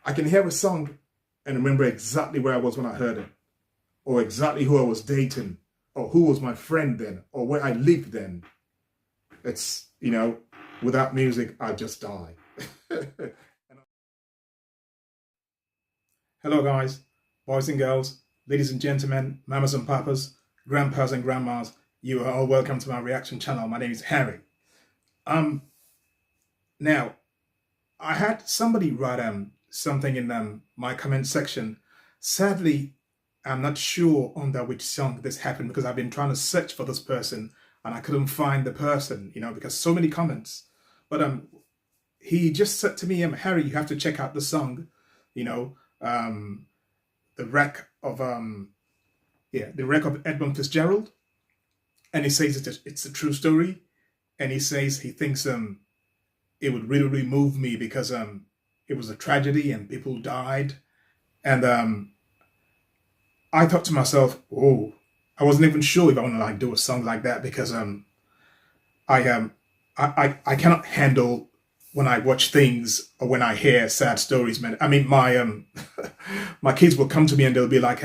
I can hear a song and remember exactly where I was when I heard it, or exactly who I was dating, or who was my friend then, or where I lived then. It's, without music, I just die. Hello, guys, boys and girls, ladies and gentlemen, mamas and papas, grandpas and grandmas. You are all welcome to my reaction channel. My name is Harry. Now, I had somebody write something in my comment section. Sadly, I'm not sure under which song this happened because I've been trying to search for this person and I couldn't find the person, because so many comments. But he just said to me, Harry, you have to check out the song, the wreck of Edmund Fitzgerald. And he says it's a true story. And he says he thinks it would really, really move me because it was a tragedy and people died. And I thought to myself, oh, I wasn't even sure if I want to do a song like that because I cannot handle when I watch things or when I hear sad stories, man. I mean, my my kids will come to me and they'll be like,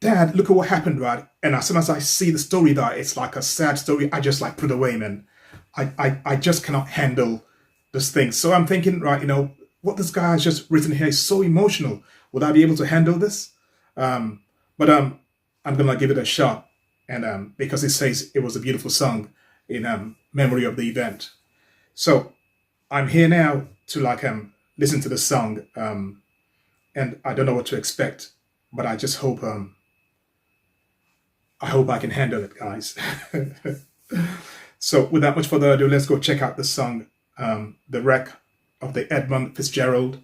Dad, look at what happened, right? And as soon as I see the story that it's like a sad story, I just put it away, man. I just cannot handle this thing. So I'm thinking, right, what this guy has just written here is so emotional. Would I be able to handle this? But I'm gonna give it a shot, and because it says it was a beautiful song in memory of the event. So I'm here now to listen to the song, and I don't know what to expect, but I just hope I can handle it, guys. So without much further ado, let's go check out the song, The Wreck of the Edmund Fitzgerald,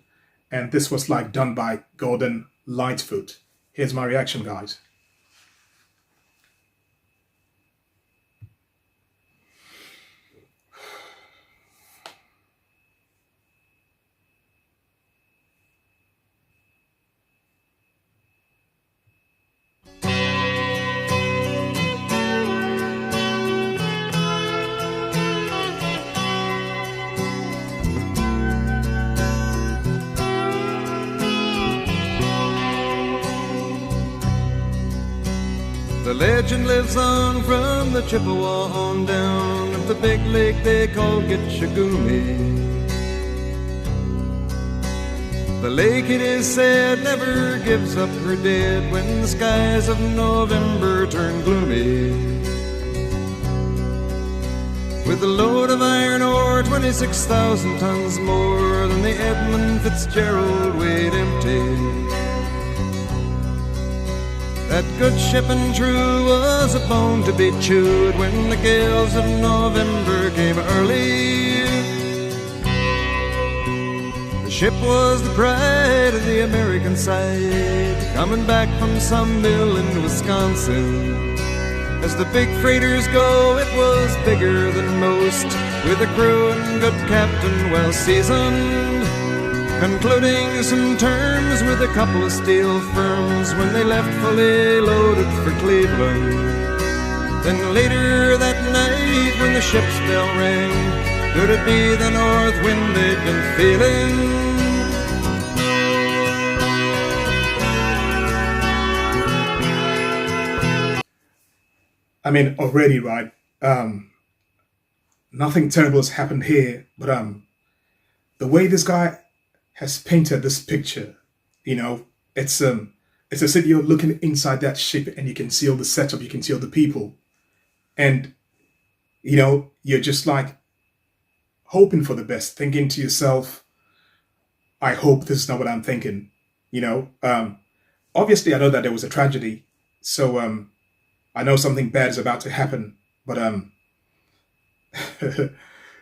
and this was done by Gordon Lightfoot. Here's my reaction, guys. The legend lives on from the Chippewa on down of the big lake they call Gitchagumi. The lake, it is said, never gives up her dead when the skies of November turn gloomy. With a load of iron ore, 26,000 tons more than the Edmund Fitzgerald weighed empty. That good ship and true was a bone to be chewed when the gales of November came early. The ship was the pride of the American side, coming back from some mill in Wisconsin. As the big freighters go, it was bigger than most, with a crew and good captain well seasoned, concluding some terms with a couple of steel firms when they left fully loaded for Cleveland. Then later that night when the ship's bell rang, could it be the north wind they'd been feeling? I mean, already, right? Nothing terrible has happened here, but the way this guy has painted this picture, it's as if you're looking inside that ship and you can see all the setup, you can see all the people, and you're just hoping for the best, thinking to yourself, I hope this is not what I'm thinking. Obviously I know that there was a tragedy, so I know something bad is about to happen, but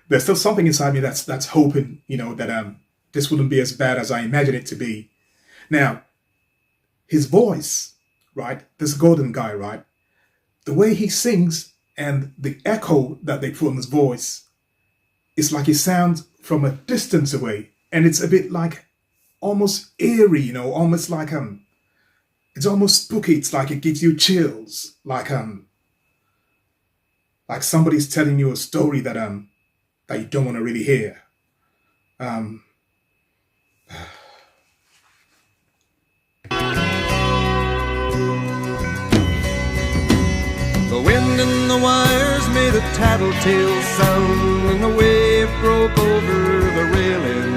there's still something inside me that's hoping, that this wouldn't be as bad as I imagine it to be. Now, his voice, right? This Gordon guy, right? The way he sings and the echo that they put on his voice, it's like he sounds from a distance away, and it's a bit almost eerie, almost it's almost spooky. It's like it gives you chills, like somebody's telling you a story that you don't want to really hear. The wind in the wires made a tattletale sound, and the wave broke over the railing.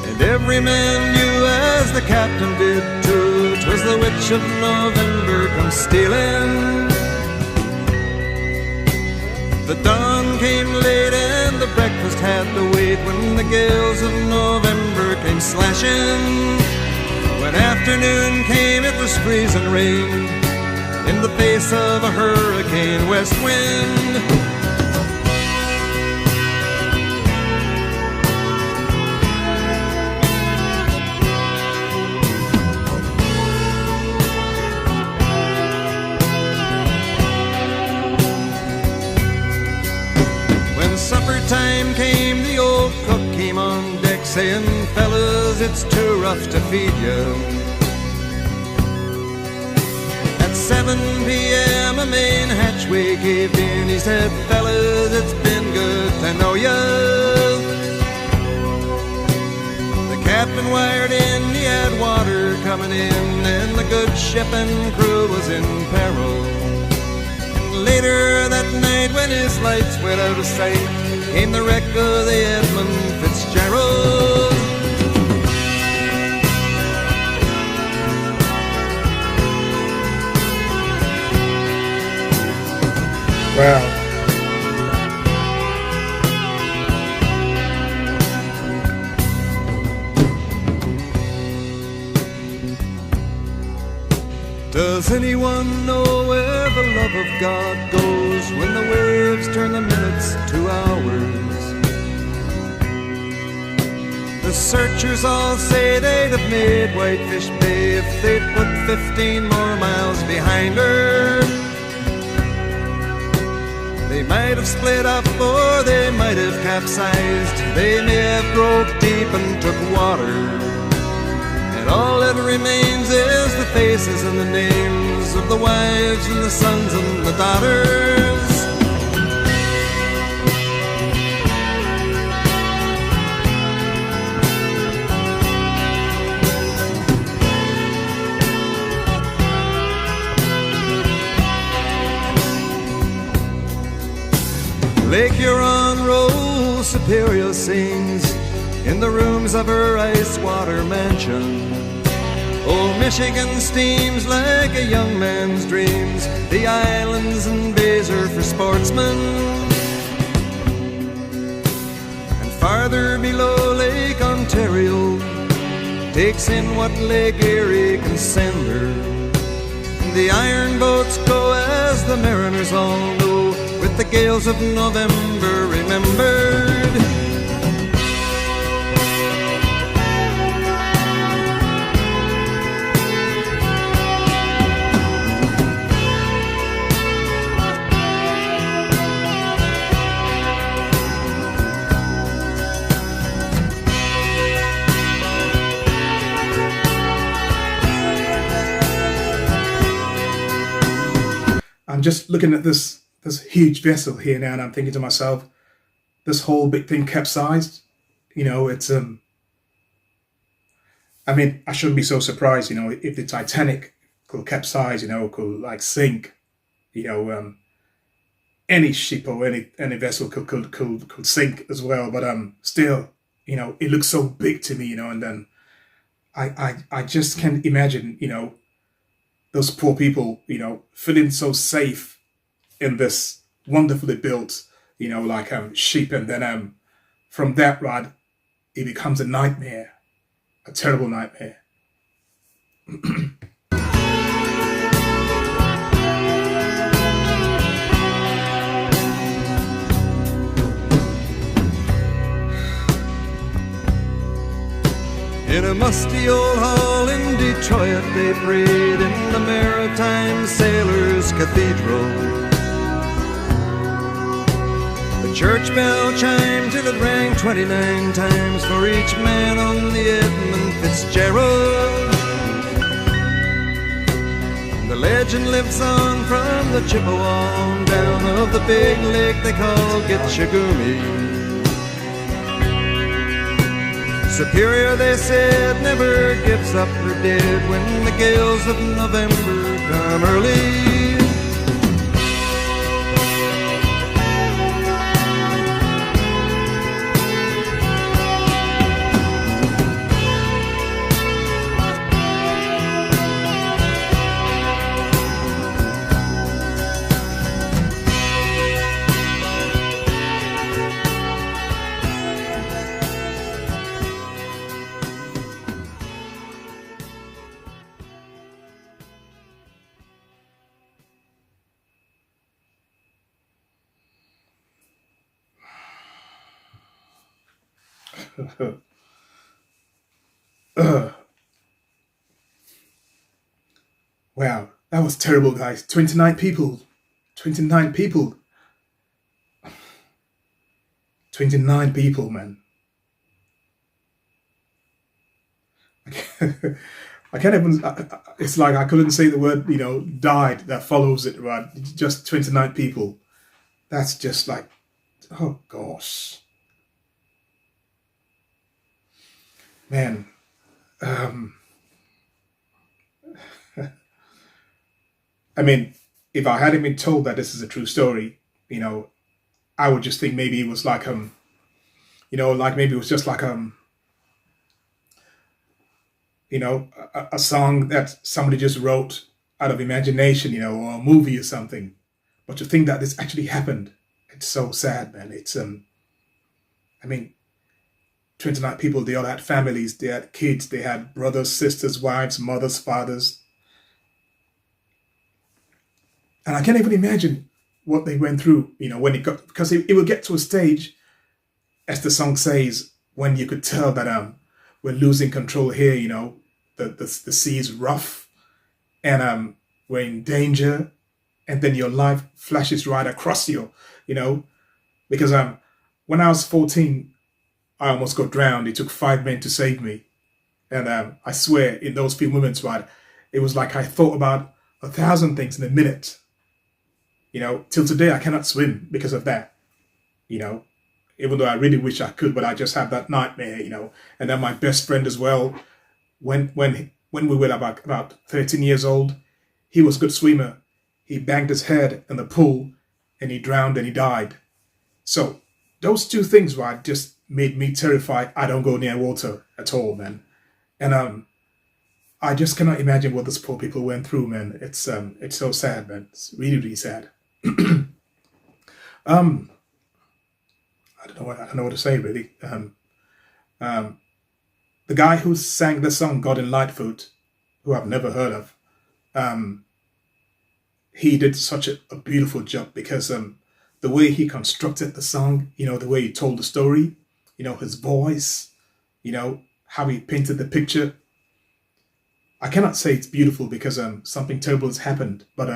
And every man knew, as the captain did too, 'twas the witch of November come stealing. The dawn came late and the breakfast had to wait, when the gales of November came slashing. When afternoon came, it was freezing rain in the face of a hurricane west wind. When supper time came, the old cook came on deck saying, "Fellas, it's too rough to feed you." At 7 p.m. a main hatchway caved in. He said, "Fellas, it's been good to know you." The captain wired in, he had water coming in, and the good ship and crew was in peril. And later that night, when his lights went out of sight, came the wreck of the EDMUND Fitzgerald. Wow. Does anyone know where the love of God goes when the waves turn the minutes to hours? The searchers all say they'd have made Whitefish Bay if they'd put 15 more miles behind her. They might have split up or they might have capsized. They may have broke deep and took water. And all that remains is the faces and the names of the wives and the sons and the daughters. Lake Huron rolls, Superior sings in the rooms of her ice water mansion. Old Michigan steams like a young man's dreams. The islands and bays are for sportsmen. And farther below, Lake Ontario takes in what Lake Erie can send her. The iron boats go, as the mariners all know, with the gales of November remembered. I'm just looking at this huge vessel here now, and I'm thinking to myself, this whole big thing capsized. You know, it's I mean, I shouldn't be so surprised, you know, if the Titanic could capsize, you know, could like sink, you know, any ship or any vessel could sink as well. But still, you know, it looks so big to me, you know, and then I just can't imagine, you know, those poor people, you know, feeling so safe in this wonderfully built, you know, like ship, and then from that, right, it becomes a nightmare, a terrible nightmare. In a musty old hall in Detroit, they prayed in the Maritime Sailors' Cathedral. The church bell chimed till it rang 29 times for each man on the EDMUND Fitzgerald. The legend lives on from the Chippewa down of the big lake they call Gitchagumi. Superior, they said, never gives up her dead when the gales of November come early. Wow, that was terrible, guys. 29 people. 29 people. 29 people, man. I can't even, it's like I couldn't say the word, died that follows it, right? Just 29 people. That's just like, oh gosh. Man. I mean, if I hadn't been told that this is a true story, I would just think maybe it was like, like maybe it was just like, a song that somebody just wrote out of imagination, or a movie or something. But to think that this actually happened, it's so sad, man. It's, 29 people, they all had families, they had kids, they had brothers, sisters, wives, mothers, fathers. And I can't even imagine what they went through, when it got, because it would get to a stage, as the song says, when you could tell that we're losing control here, the sea is rough, and we're in danger, and then your life flashes right across you, because when I was 14, I almost got drowned. It took 5 men to save me. And I swear, in those few moments, right, it was like I thought about 1,000 things in a minute. Till today, I cannot swim because of that, even though I really wish I could, but I just have that nightmare, And then my best friend as well, when we were about 13 years old, he was a good swimmer. He banged his head in the pool and he drowned and he died. So those two things, right, just made me terrified. I don't go near water at all, man. And I just cannot imagine what those poor people went through, man. It's so sad, man. It's really, really sad. I don't know what to say, really. The guy who sang the song "God in Lightfoot," who I've never heard of, he did such a beautiful job, because the way he constructed the song, the way he told the story, his voice, how he painted the picture. I cannot say it's beautiful because something terrible has happened, but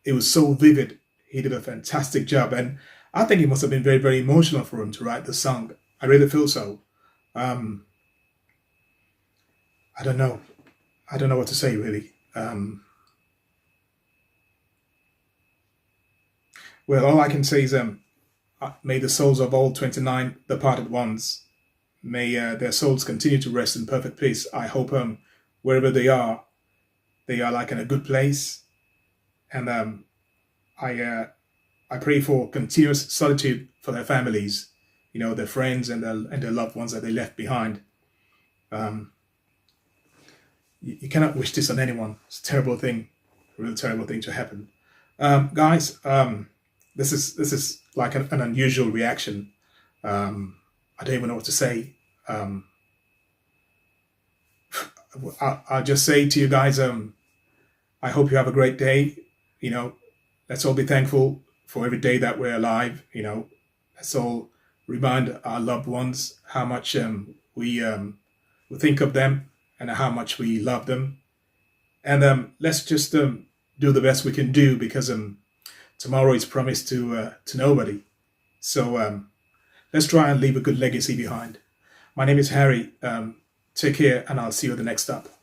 it was so vivid. He did a fantastic job, and I think it must have been very, very emotional for him to write the song. I really feel so. I don't know. I don't know what to say, really. Well, all I can say is, may the souls of all 29 departed ones, may their souls continue to rest in perfect peace. I hope wherever they are like in a good place. And I pray for continuous solitude for their families, their friends and their loved ones that they left behind. You cannot wish this on anyone. It's a terrible thing, a really terrible thing to happen. Guys, this is like an unusual reaction. I don't even know what to say. I'll just say to you guys, I hope you have a great day. Let's all be thankful for every day that we're alive. Let's all remind our loved ones how much we think of them and how much we love them. And let's just do the best we can do, because tomorrow is promised to nobody. So let's try and leave a good legacy behind. My name is Harry. Take care, and I'll see you at the next stop.